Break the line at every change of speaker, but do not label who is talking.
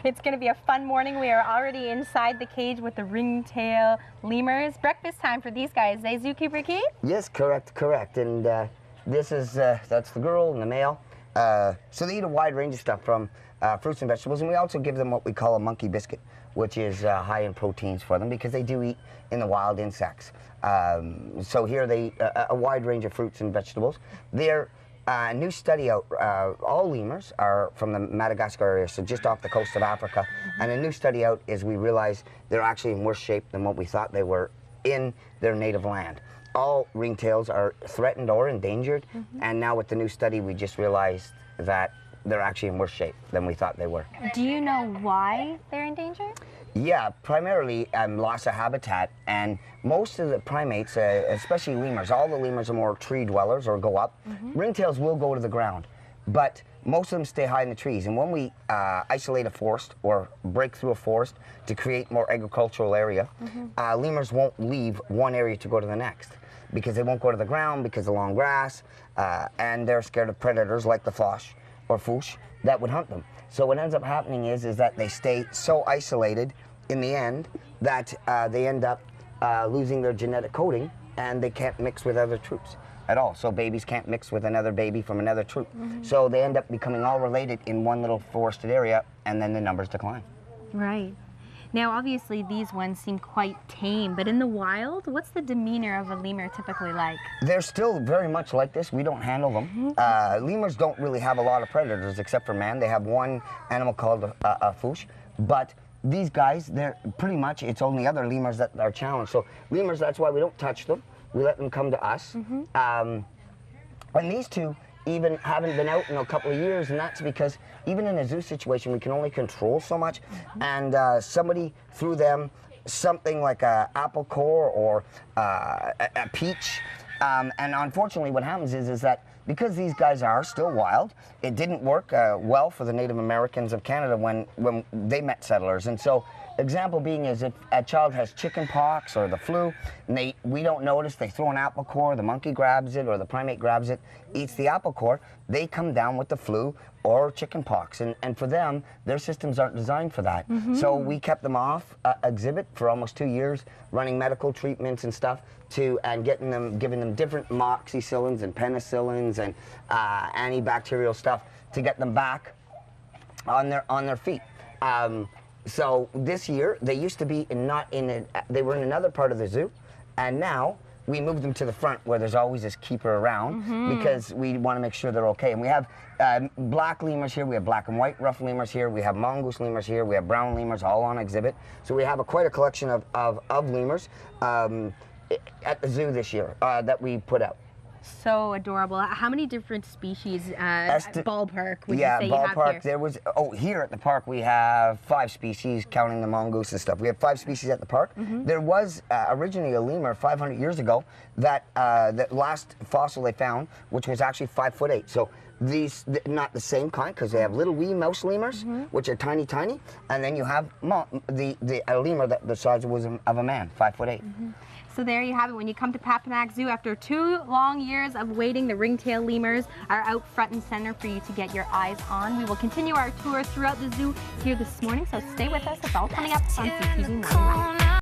It's going to be a fun morning. We are already inside the cage with the ringtail lemurs. Breakfast time for these guys, eh, Zookeeper Keith?
Yes, correct. And this is, that's the girl and the male. So they eat a wide range of stuff from fruits and vegetables, and we also give them what we call a monkey biscuit, which is high in proteins for them because they do eat in the wild insects. So here they eat a wide range of fruits and vegetables. They're new study out, all lemurs are from the Madagascar area, so just off the coast of Africa. And a new study out is we realized they're actually in worse shape than what we thought they were in their native land. All ringtails are threatened or endangered, and now with the new study we just realized that they're actually in worse shape than we thought they were.
Do you know why they're endangered?
Yeah, primarily loss of habitat, and most of the primates, especially lemurs, all the lemurs are more tree dwellers or go up. Ringtails will go to the ground, but most of them stay high in the trees. And when we isolate a forest or break through a forest to create more agricultural area, lemurs won't leave one area to go to the next because they won't go to the ground because of long grass, and they're scared of predators like the fosh or foosh that would hunt them. So what ends up happening is that they stay so isolated in the end that they end up losing their genetic coding, and they can't mix with other troops at all. So babies can't mix with another baby from another troop. So they end up becoming all related in one little forested area, and then the numbers decline.
Right. Now, obviously, these ones seem quite tame, but in the wild, what's the demeanor of a lemur typically like?
They're still very much like this. We don't handle them. Lemurs don't really have a lot of predators except for man. They have one animal called a foosh, but these guys, they're pretty much, it's only other lemurs that are challenged. So lemurs, that's why we don't touch them. We let them come to us. And these two even haven't been out in a couple of years, and that's because even in a zoo situation, we can only control so much. And somebody threw them something like a apple core or a peach. And unfortunately, what happens is that because these guys are still wild, it didn't work well for the Native Americans of Canada when they met settlers. And so, example being is if a child has chicken pox or the flu, and we don't notice, they throw an apple core, the monkey grabs it or the primate grabs it, eats the apple core, they come down with the flu or chicken pox. And for them, their systems aren't designed for that. So we kept them off exhibit for almost 2 years, running medical treatments and stuff, and giving them different amoxicillins and penicillins and antibacterial stuff to get them back on their feet. So this year, they used to be they were in another part of the zoo, and now we moved them to the front where there's always this keeper around because we want to make sure they're okay. And we have black lemurs here, we have black and white rough lemurs here, we have mongoose lemurs here, we have brown lemurs all on exhibit. So we have quite a collection of lemurs at the zoo this year that we put out.
So adorable. How many different species, ballpark, would you say you have
ballpark,
here?
there was, here at the park we have 5 species, counting the mongoose and stuff. We have 5 species at the park. There was originally a lemur 500 years ago that the last fossil they found, which was actually 5'8". So these, not the same kind, because they have little wee mouse lemurs, which are tiny, and then you have a lemur that the size was of a man, 5'8".
So there you have it. When you come to Papanack Zoo, after 2 long years of waiting, the ringtail lemurs are out front and center for you to get your eyes on. We will continue our tour throughout the zoo here this morning, so stay with us. It's all coming up on CTV Morning Live.